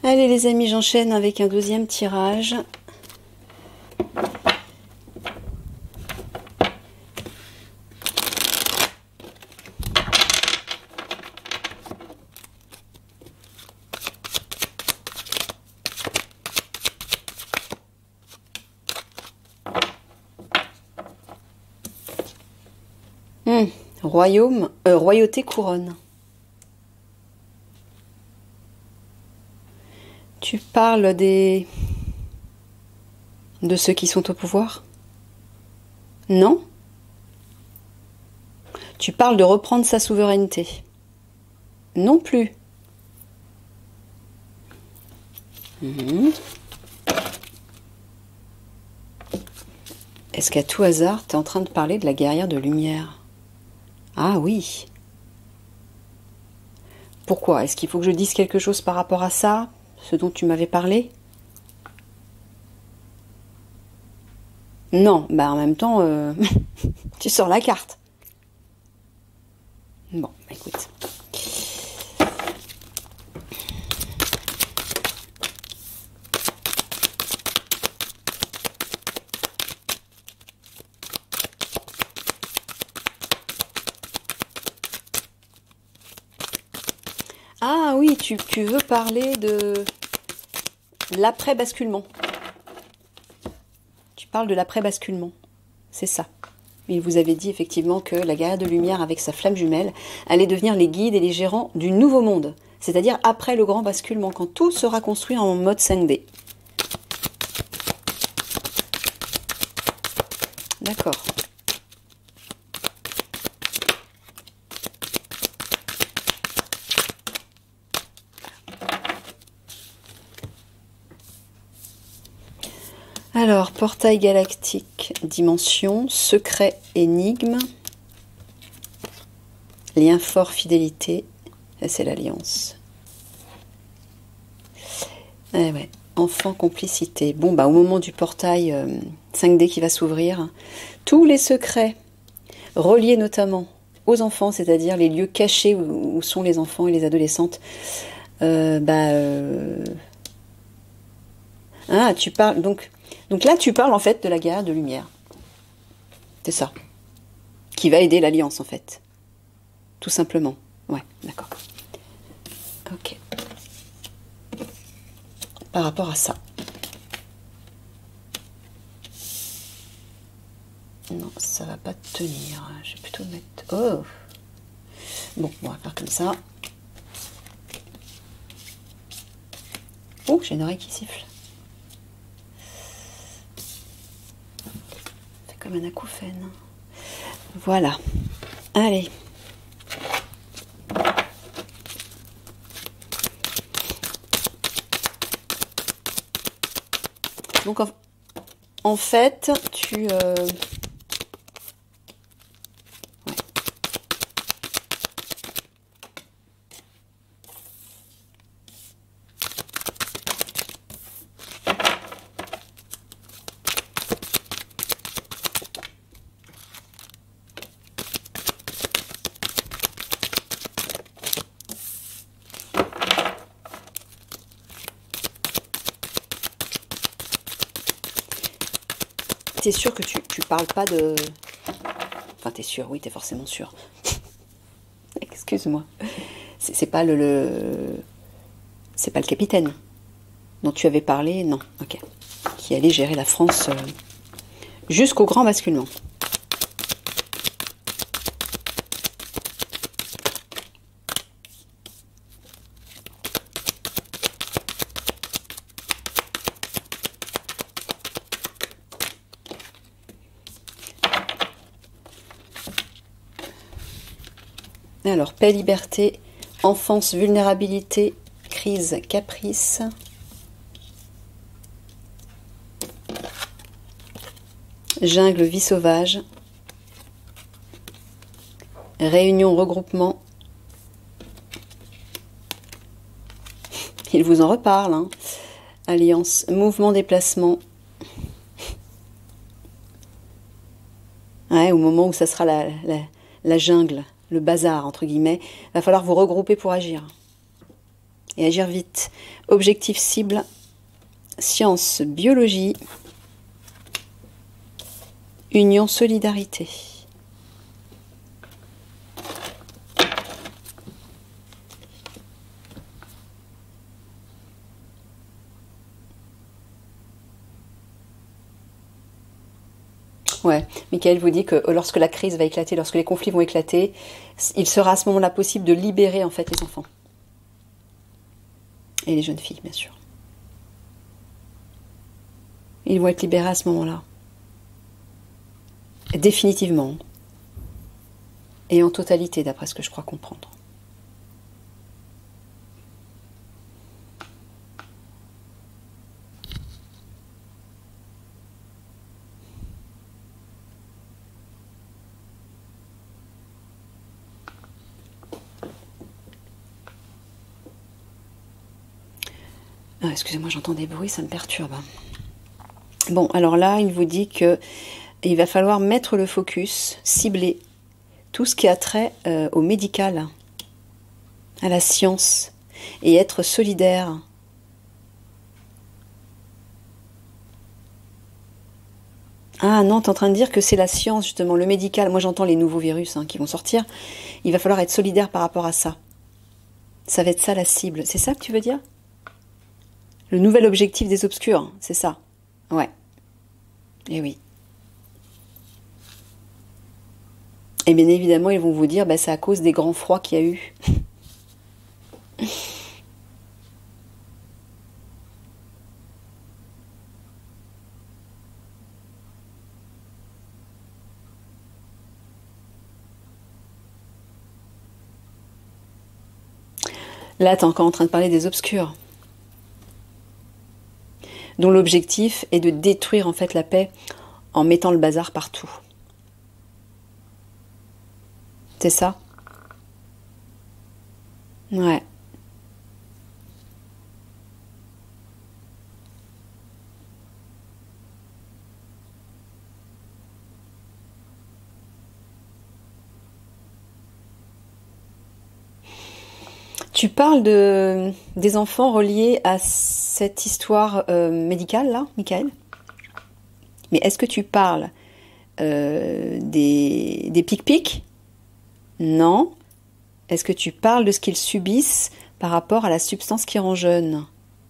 Allez les amis, j'enchaîne avec un deuxième tirage. Royauté couronne. Tu parles de ceux qui sont au pouvoir? Non? Tu parles de reprendre sa souveraineté? Non plus. Est-ce qu'à tout hasard, tu es en train de parler de la guerrière de lumière? Ah oui. Pourquoi? Est-ce qu'il faut que je dise quelque chose par rapport à ça? Ce dont tu m'avais parlé? Non, bah en même temps, tu sors la carte. Bon, écoute. Ah oui, tu veux parler de l'après-basculement. Tu parles de l'après-basculement. C'est ça. Il vous avait dit effectivement que la guerrière de lumière avec sa flamme jumelle allait devenir les guides et les gérants du nouveau monde. C'est-à-dire après le grand basculement, quand tout sera construit en mode 5D. D'accord. Alors, portail galactique, dimension, secret, énigme, lien fort, fidélité, c'est l'alliance. Eh ouais, enfant, complicité. Bon, bah au moment du portail 5D qui va s'ouvrir, tous les secrets reliés notamment aux enfants, c'est-à-dire les lieux cachés où sont les enfants et les adolescentes, ah, tu parles donc là, tu parles en fait de la guerre de lumière. C'est ça. Qui va aider l'Alliance en fait. Tout simplement. Ouais, d'accord. Ok. Par rapport à ça. Non, ça va pas tenir. Je vais plutôt mettre... Oh! Bon, on va faire comme ça. Oh, j'ai une oreille qui siffle. Comme un acouphène. Voilà. Allez. Donc en fait, tu... Ouais. T'es sûr que tu parles pas de... Enfin, t'es sûr, oui, t'es forcément sûr. Excuse-moi. C'est pas c'est pas le capitaine dont tu avais parlé, non, ok. Qui allait gérer la France jusqu'au grand basculement. Alors, paix, liberté, enfance, vulnérabilité, crise, caprice. Jungle, vie sauvage. Réunion, regroupement. Il vous en reparle. Hein. Alliance, mouvement, déplacement. Ouais, au moment où ça sera la jungle, le bazar, entre guillemets, va falloir vous regrouper pour agir. et agir vite. Objectif cible, science, biologie, union, solidarité. Ouais, Michael vous dit que lorsque la crise va éclater, lorsque les conflits vont éclater, il sera à ce moment-là possible de libérer en fait les enfants. Et les jeunes filles, bien sûr. Ils vont être libérés à ce moment-là. Définitivement. Et en totalité, d'après ce que je crois comprendre. Ah, excusez-moi, j'entends des bruits, ça me perturbe. Bon, alors là, il vous dit que il va falloir mettre le focus, cibler tout ce qui a trait au médical, à la science, et être solidaire. Ah non, tu es en train de dire que c'est la science, justement, le médical. Moi, j'entends les nouveaux virus qui vont sortir. Il va falloir être solidaire par rapport à ça. Ça va être ça la cible. C'est ça que tu veux dire? Le nouvel objectif des obscurs, c'est ça. Ouais. Eh oui. Et bien évidemment, ils vont vous dire, bah, c'est à cause des grands froids qu'il y a eu. Là, tu es encore en train de parler des obscurs, dont l'objectif est de détruire en fait la paix en mettant le bazar partout. C'est ça? Ouais. Tu parles des enfants reliés à cette histoire médicale là, Michael? Mais est-ce que tu parles des pic-pics? Non. Est-ce que tu parles de ce qu'ils subissent par rapport à la substance qui rend jeune?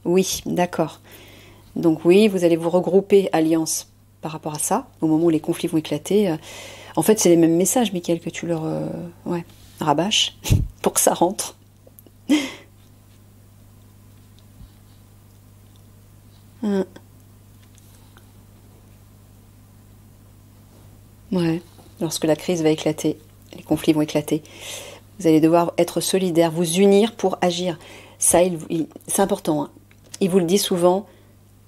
Oui, d'accord. Donc oui, vous allez vous regrouper alliance par rapport à ça, au moment où les conflits vont éclater. En fait, c'est les mêmes messages, Michael, que tu leur ouais, rabâches pour que ça rentre. Hum, ouais. Lorsque la crise va éclater, les conflits vont éclater, vous allez devoir être solidaires, vous unir pour agir. Ça, c'est important. Il vous le dit souvent,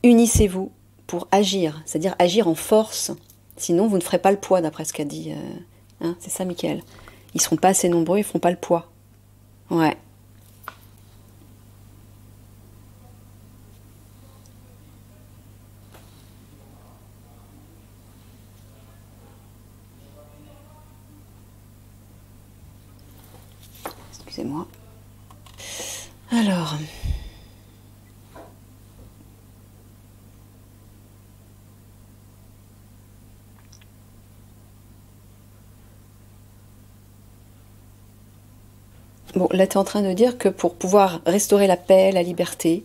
unissez-vous pour agir, c'est-à-dire agir en force. Sinon, vous ne ferez pas le poids, d'après ce qu'a dit. C'est ça, Michael. Ils seront pas assez nombreux, ils feront pas le poids. Ouais. Excusez-moi. Alors. Bon, là, tu es en train de dire que pour pouvoir restaurer la paix, la liberté,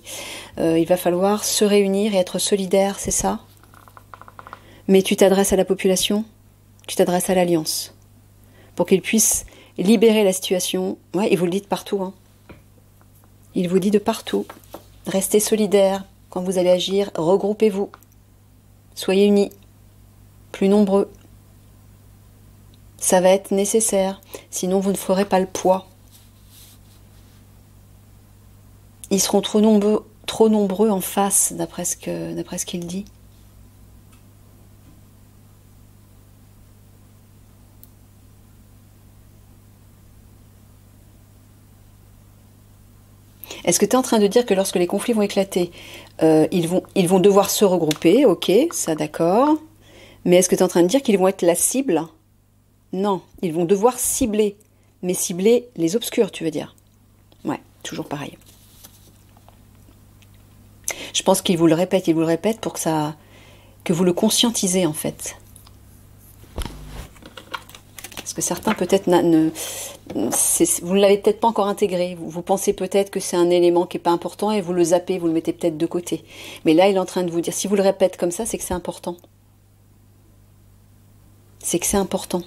il va falloir se réunir et être solidaire, c'est ça? Mais tu t'adresses à la population, tu t'adresses à l'Alliance, pour qu'ils puissent libérer la situation. Ouais, il vous le dit de partout. Il vous dit de partout. Restez solidaires quand vous allez agir, regroupez-vous. Soyez unis, plus nombreux. Ça va être nécessaire, sinon vous ne ferez pas le poids. Ils seront trop nombreux en face, d'après ce qu'il dit. Est-ce que tu es en train de dire que lorsque les conflits vont éclater, ils vont devoir se regrouper? Ok, ça d'accord. Mais est-ce que tu es en train de dire qu'ils vont être la cible? Non, ils vont devoir cibler. Mais cibler les obscurs, tu veux dire? Ouais, toujours pareil. Je pense qu'il vous le répète pour que vous le conscientisez en fait. Parce que certains peut-être vous ne l'avez peut-être pas encore intégré. Vous pensez peut-être que c'est un élément qui n'est pas important et vous le zappez, vous le mettez peut-être de côté. Mais là, il est en train de vous dire, si vous le répète comme ça, c'est que c'est important. C'est que c'est important.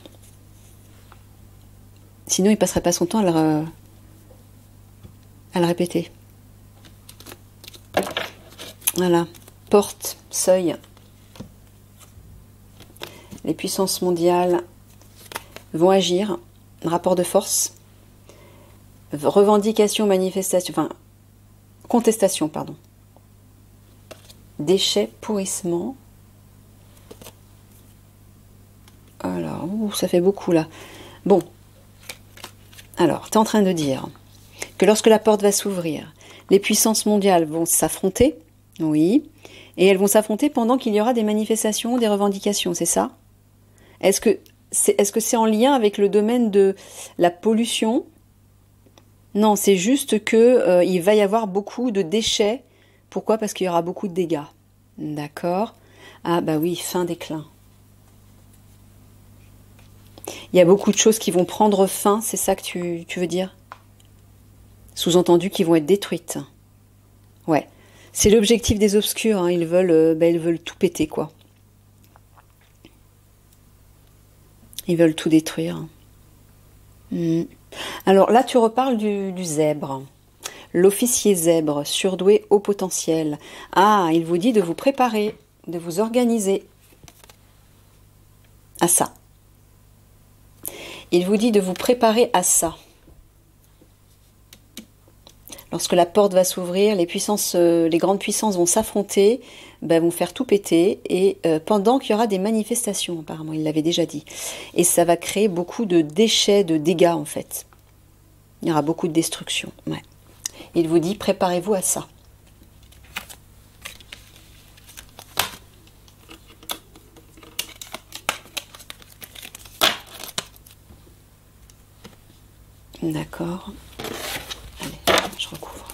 Sinon, il ne passerait pas son temps à le répéter. Voilà. Porte, seuil. Les puissances mondiales vont agir. Rapport de force. Revendication, manifestation. Enfin, contestation, pardon. Déchets, pourrissement. Alors, ça fait beaucoup là. Bon. Alors, tu es en train de dire que lorsque la porte va s'ouvrir, les puissances mondiales vont s'affronter. Oui. Et elles vont s'affronter pendant qu'il y aura des manifestations, des revendications, c'est ça? Est-ce que c'est en lien avec le domaine de la pollution? Non, c'est juste que il va y avoir beaucoup de déchets. Pourquoi? Parce qu'il y aura beaucoup de dégâts. D'accord. Ah bah oui, fin déclin. Il y a beaucoup de choses qui vont prendre fin, c'est ça que tu veux dire? Sous-entendu qui vont être détruites. Ouais. C'est l'objectif des obscurs, hein. Ils veulent tout péter, quoi. Ils veulent tout détruire. Alors là, tu reparles du zèbre. L'officier zèbre, surdoué au potentiel. Ah, il vous dit de vous préparer, de vous organiser à ça. Il vous dit de vous préparer à ça. Lorsque la porte va s'ouvrir, les grandes puissances vont s'affronter, vont faire tout péter, et pendant qu'il y aura des manifestations, apparemment, il l'avait déjà dit. Et ça va créer beaucoup de déchets, de dégâts, en fait. Il y aura beaucoup de destruction. Ouais. Il vous dit, préparez-vous à ça. D'accord. Allez, je recouvre.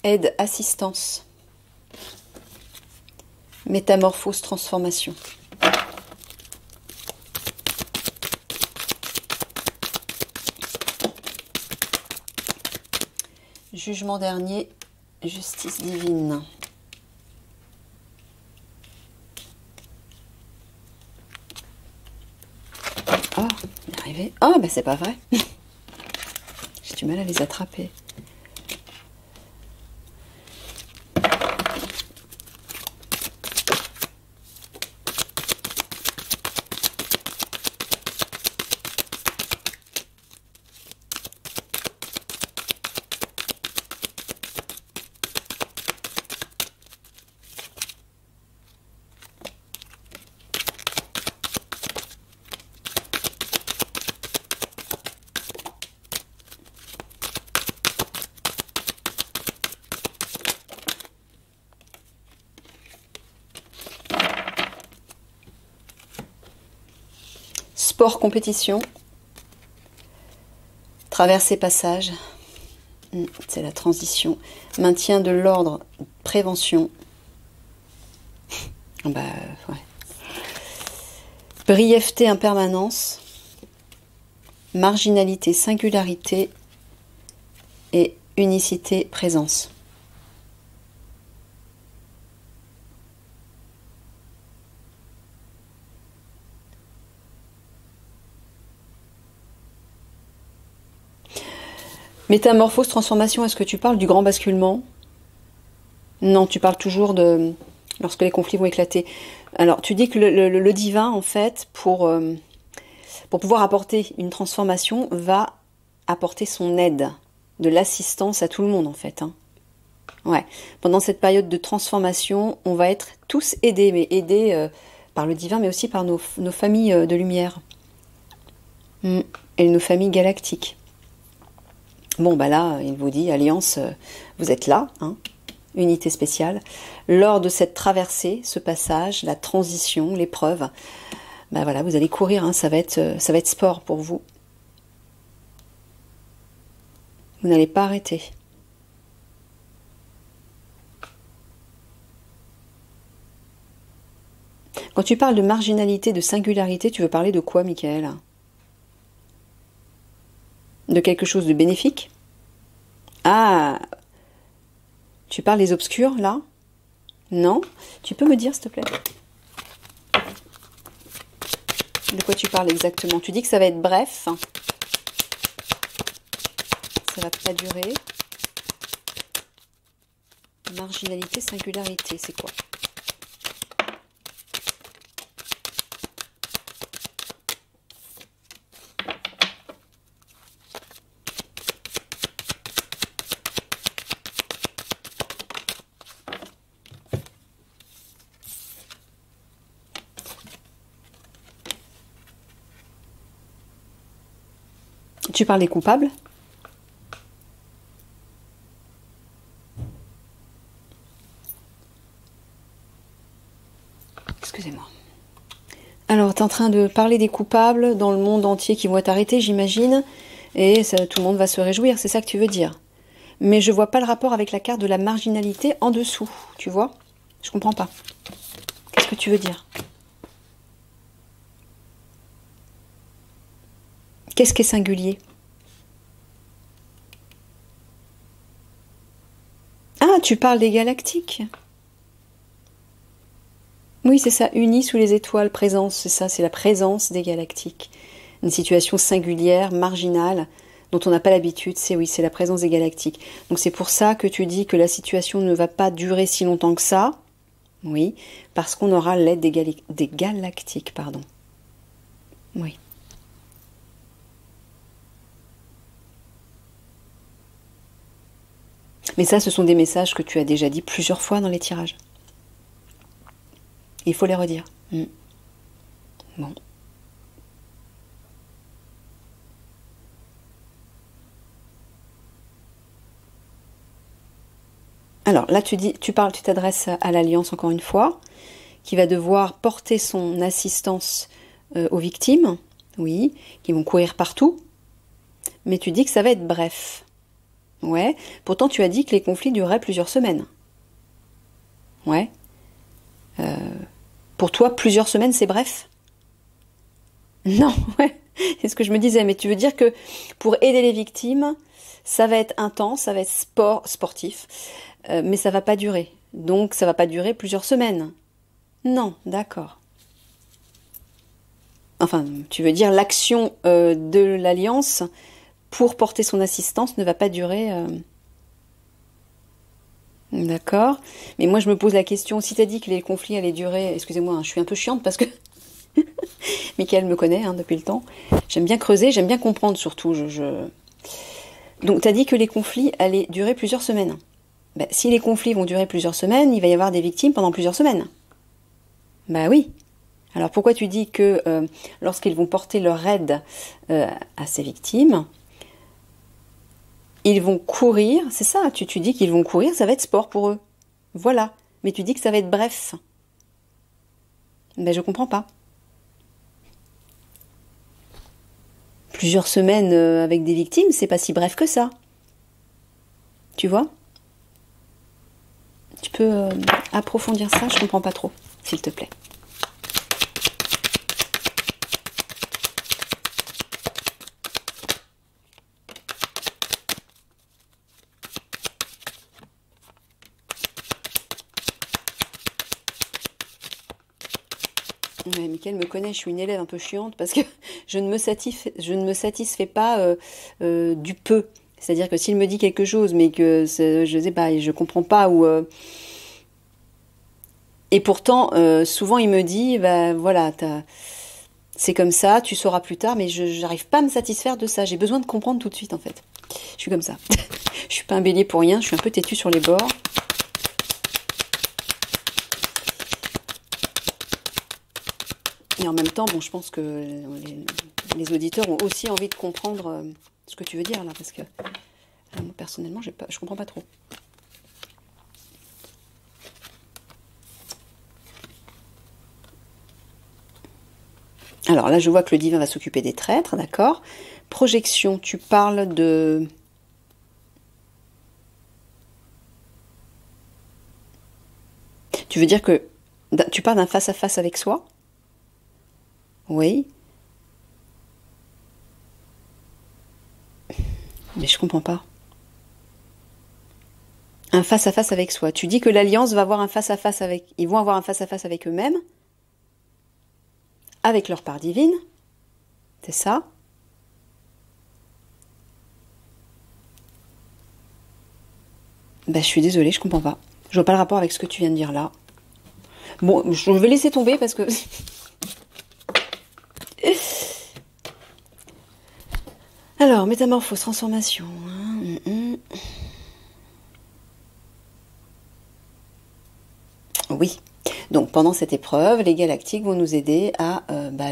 Aide, assistance. Métamorphose, transformation. Jugement dernier, justice divine. Oh, on est arrivé. Oh, c'est pas vrai. J'ai du mal à les attraper. Sport, compétition, traversée, passage, c'est la transition, maintien de l'ordre, prévention, ouais. Brièveté, impermanence, marginalité, singularité et unicité, présence. Métamorphose, transformation, est-ce que tu parles du grand basculement? Non, tu parles toujours de lorsque les conflits vont éclater. Alors, tu dis que le divin, en fait, pour pouvoir apporter une transformation, va apporter son aide, de l'assistance à tout le monde, en fait. Hein. Ouais. Pendant cette période de transformation, on va être tous aidés, mais aidés par le divin, mais aussi par nos familles de lumière. Et nos familles galactiques. Bon, là, il vous dit, Alliance, vous êtes là, hein. unité spéciale. Lors de cette traversée, ce passage, la transition, l'épreuve, ben voilà, vous allez courir, hein, ça va être sport pour vous. Vous n'allez pas arrêter. Quand tu parles de marginalité, de singularité, tu veux parler de quoi, Michael? De quelque chose de bénéfique? Ah, tu parles des obscurs, là? Non? Tu peux me dire, s'il te plaît? De quoi tu parles exactement? Tu dis que ça va être bref. Ça va pas durer. Marginalité, singularité, c'est quoi? Tu parles des coupables? Excusez-moi. Alors, tu es en train de parler des coupables dans le monde entier qui vont être arrêtés, j'imagine, et ça, tout le monde va se réjouir, c'est ça que tu veux dire. Mais je vois pas le rapport avec la carte de la marginalité en dessous, tu vois? Je comprends pas. Qu'est-ce que tu veux dire? Qu'est-ce qui est singulier? Ah, tu parles des galactiques. Oui, c'est ça, unis sous les étoiles, présence, c'est ça, c'est la présence des galactiques. Une situation singulière, marginale, dont on n'a pas l'habitude, c'est oui, c'est la présence des galactiques. Donc c'est pour ça que tu dis que la situation ne va pas durer si longtemps que ça. Oui, parce qu'on aura l'aide des galactiques, pardon. Oui. Mais ça, ce sont des messages que tu as déjà dit plusieurs fois dans les tirages. Il faut les redire. Bon. Alors là, tu t'adresses à l'Alliance encore une fois, qui va devoir porter son assistance aux victimes, oui, qui vont courir partout, mais tu dis que ça va être bref. Ouais, pourtant tu as dit que les conflits dureraient plusieurs semaines. Ouais. Pour toi, plusieurs semaines, c'est bref? Non, ouais, c'est ce que je me disais, mais tu veux dire que pour aider les victimes, ça va être intense, ça va être sportif, mais ça va pas durer. Donc ça va pas durer plusieurs semaines. Non, d'accord. Enfin, tu veux dire l'action de l'Alliance pour porter son assistance ne va pas durer... D'accord. Mais moi, je me pose la question, si tu as dit que les conflits allaient durer... Excusez-moi, hein, je suis un peu chiante parce que Michael me connaît hein, depuis le temps. J'aime bien creuser, j'aime bien comprendre surtout. Donc, tu as dit que les conflits allaient durer plusieurs semaines. Ben, si les conflits vont durer plusieurs semaines, il va y avoir des victimes pendant plusieurs semaines. Bah oui. Alors pourquoi tu dis que lorsqu'ils vont porter leur aide à ces victimes, ils vont courir, c'est ça, tu dis qu'ils vont courir, ça va être sport pour eux. Voilà. Mais tu dis que ça va être bref. Ben je comprends pas. Plusieurs semaines avec des victimes, c'est pas si bref que ça. Tu vois? Tu peux approfondir ça, je comprends pas trop, s'il te plaît. Ouais, Mickaël me connaît, je suis une élève un peu chiante parce que je ne me satisfais pas du peu. C'est-à-dire que s'il me dit quelque chose, mais que je sais pas, je comprends pas ou et pourtant souvent il me dit, bah voilà, c'est comme ça, tu sauras plus tard, mais je n'arrive pas à me satisfaire de ça. J'ai besoin de comprendre tout de suite en fait. Je suis comme ça. Je suis pas un bélier pour rien, je suis un peu têtue sur les bords. Et en même temps, bon, je pense que les auditeurs ont aussi envie de comprendre ce que tu veux dire là, parce que moi, personnellement, je comprends pas trop. Alors là, je vois que le divin va s'occuper des traîtres, d'accord. Projection, tu parles de... Tu veux dire que tu parles d'un face-à-face avec soi? Oui. Mais je comprends pas. Un face-à-face avec soi. Tu dis que l'Alliance va avoir un face-à-face avec... Ils vont avoir un face-à-face avec eux-mêmes, avec leur part divine. C'est ça? Ben, je suis désolée, je comprends pas. Je vois pas le rapport avec ce que tu viens de dire là. Bon, je vais laisser tomber parce que... Alors, métamorphose, transformation. Oui. Donc, pendant cette épreuve, les galactiques vont nous aider à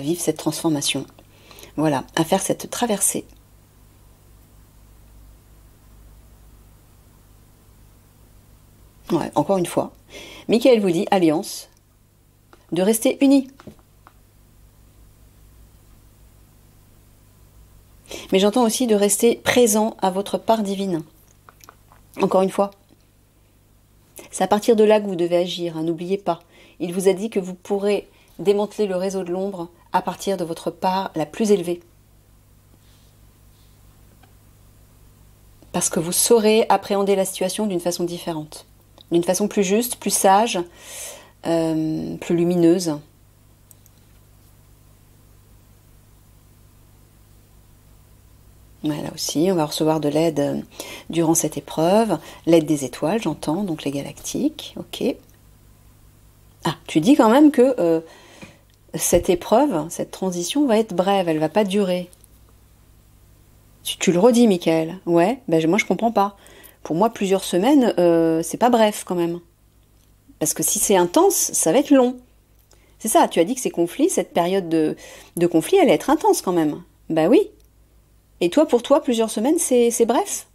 vivre cette transformation. Voilà, à faire cette traversée. Ouais, encore une fois. Michael vous dit, Alliance, de rester unis. Mais j'entends aussi de rester présent à votre part divine. Encore une fois. C'est à partir de là que vous devez agir, hein, n'oubliez pas. Il vous a dit que vous pourrez démanteler le réseau de l'ombre à partir de votre part la plus élevée. Parce que vous saurez appréhender la situation d'une façon différente. D'une façon plus juste, plus sage, plus lumineuse. Là aussi, on va recevoir de l'aide durant cette épreuve. L'aide des étoiles, j'entends, donc les galactiques. Ok. Ah, tu dis quand même que cette épreuve, cette transition va être brève, elle va pas durer. Tu le redis, Michael. Ouais, ben moi je comprends pas. Pour moi, plusieurs semaines, c'est pas bref quand même. Parce que si c'est intense, ça va être long. C'est ça, tu as dit que ces conflits, cette période de conflit, elle allait être intense quand même. Bah oui. Et toi, pour toi, plusieurs semaines, c'est bref?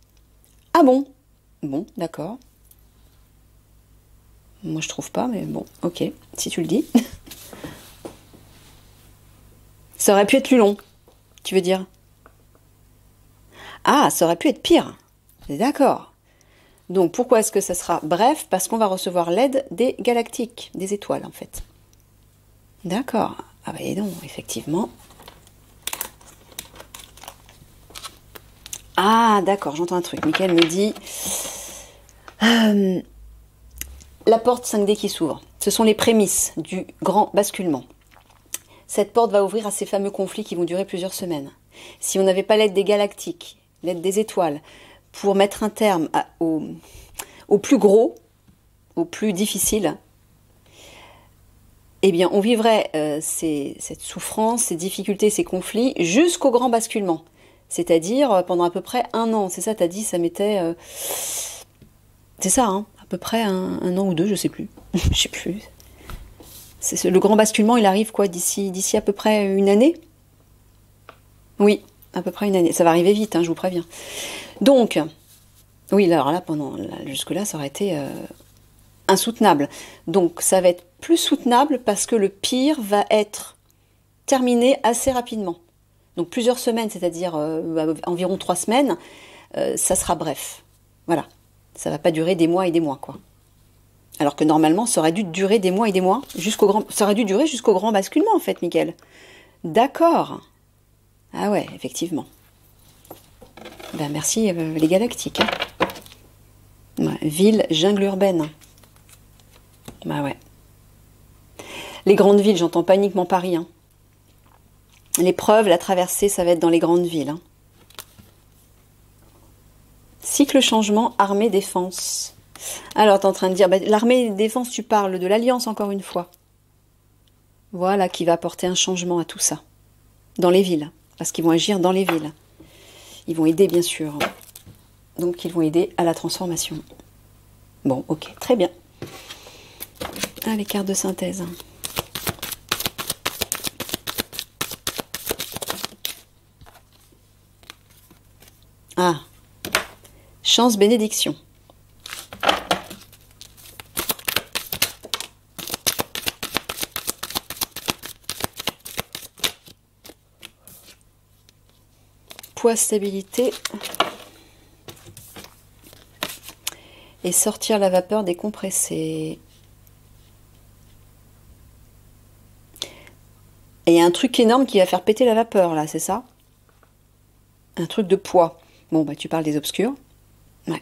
Ah bon? Bon, d'accord. Moi, je trouve pas, mais bon, ok, si tu le dis. Ça aurait pu être plus long, tu veux dire? Ah, ça aurait pu être pire. D'accord. Donc, pourquoi est-ce que ça sera bref? Parce qu'on va recevoir l'aide des galactiques, des étoiles, en fait. D'accord. Ah bah, et donc, effectivement. Ah, d'accord, j'entends un truc. Michael me dit... la porte 5D qui s'ouvre. Ce sont les prémices du grand basculement. Cette porte va ouvrir à ces fameux conflits qui vont durer plusieurs semaines. Si on n'avait pas l'aide des galactiques, l'aide des étoiles, pour mettre un terme au plus gros, au plus difficile, eh bien, on vivrait cette souffrance, ces difficultés, ces conflits jusqu'au grand basculement. C'est-à-dire pendant à peu près 1 an. C'est ça, t'as dit, ça mettait... c'est ça, hein, à peu près un an ou 2, je sais plus. Je sais plus. Le grand basculement, il arrive quoi, d'ici à peu près 1 année? Oui, à peu près 1 année. Ça va arriver vite, hein, je vous préviens. Donc, oui, alors là, jusque-là, ça aurait été insoutenable. Donc, ça va être plus soutenable parce que le pire va être terminé assez rapidement. Donc, plusieurs semaines, c'est-à-dire environ 3 semaines, ça sera bref. Voilà. Ça va pas durer des mois et des mois, quoi. Alors que normalement, ça aurait dû durer des mois et des mois, ça aurait dû durer jusqu'au grand basculement, en fait, Michael. D'accord. Ah ouais, effectivement. Ben merci, les galactiques. Hein. Ouais, ville, jungle urbaine. Bah ouais. Les grandes villes, j'entends pas uniquement Paris. Hein. L'épreuve, la traversée, ça va être dans les grandes villes. Hein. Cycle changement, armée, défense. Alors, tu es en train de dire, l'armée défense, tu parles de l'Alliance encore une fois. Voilà, qui va apporter un changement à tout ça. Dans les villes, parce qu'ils vont agir dans les villes. Ils vont aider, bien sûr. Donc, ils vont aider à la transformation. Bon, ok, très bien. Ah, les cartes de synthèse. Ah, chance, bénédiction. poids, stabilité. Et sortir la vapeur décompressée. Et il y a un truc énorme qui va faire péter la vapeur, là, c'est ça? Un truc de poids. Bon, bah tu parles des obscurs. Ouais.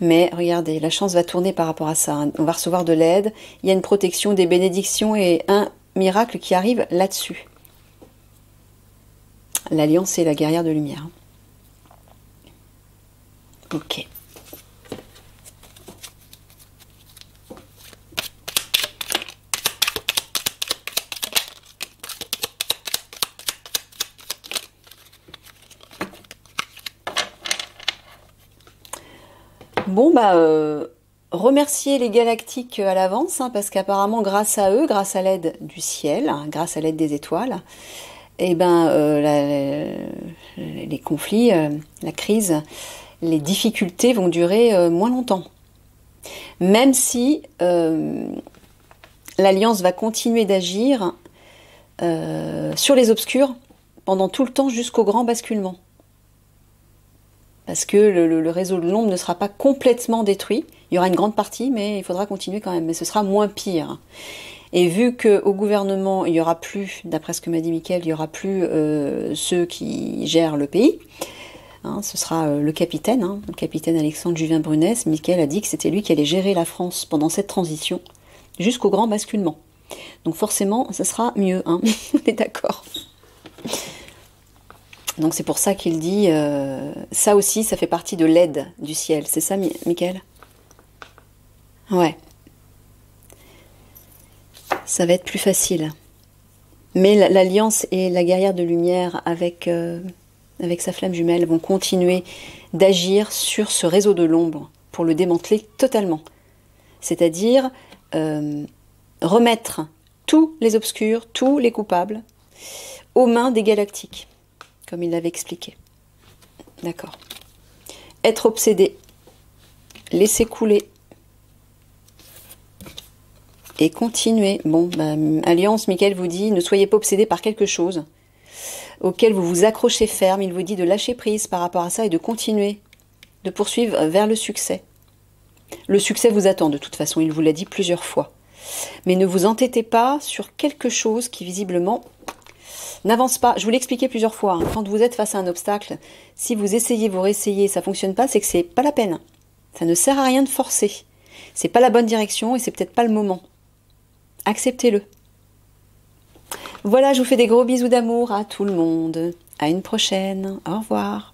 Mais regardez, la chance va tourner par rapport à ça, hein. On va recevoir de l'aide. Il y a une protection, des bénédictions et un miracle qui arrive là-dessus. L'Alliance et la guerrière de lumière. Ok. Bon, bah, remercier les galactiques à l'avance, hein, parce qu'apparemment, grâce à eux, grâce à l'aide du ciel, hein, grâce à l'aide des étoiles, eh ben, les conflits, la crise, les difficultés vont durer moins longtemps. Même si l'Alliance va continuer d'agir sur les obscurs pendant tout le temps jusqu'au grand basculement. Parce que le réseau de l'ombre ne sera pas complètement détruit. Il y aura une grande partie, mais il faudra continuer quand même. Mais ce sera moins pire. Et vu qu'au gouvernement, il n'y aura plus, d'après ce que m'a dit Mickaël, il n'y aura plus ceux qui gèrent le pays. Hein, ce sera le capitaine Alexandre Juvin-Brunès. Mickaël a dit que c'était lui qui allait gérer la France pendant cette transition, jusqu'au grand basculement. Donc forcément, ça sera mieux. Hein. On est d'accord. Donc c'est pour ça qu'il dit, ça aussi, ça fait partie de l'aide du ciel. C'est ça, Mickaël? Ouais. Ça va être plus facile. Mais l'Alliance et la guerrière de lumière avec sa flamme jumelle vont continuer d'agir sur ce réseau de l'ombre pour le démanteler totalement. C'est-à-dire remettre tous les obscurs, tous les coupables aux mains des galactiques. Comme il l'avait expliqué. D'accord. Être obsédé. Laisser couler. Et continuer. Bon, bah, Alliance, Mickaël vous dit, ne soyez pas obsédé par quelque chose auquel vous vous accrochez ferme. Il vous dit de lâcher prise par rapport à ça et de continuer, de poursuivre vers le succès. Le succès vous attend de toute façon, il vous l'a dit plusieurs fois. Mais ne vous entêtez pas sur quelque chose qui visiblement n'avance pas. Je vous l'ai expliqué plusieurs fois. Hein. Quand vous êtes face à un obstacle, si vous essayez, vous réessayez, ça fonctionne pas, c'est que c'est pas la peine. Ça ne sert à rien de forcer. C'est pas la bonne direction et c'est peut-être pas le moment. Acceptez-le. Voilà, je vous fais des gros bisous d'amour à tout le monde. À une prochaine. Au revoir.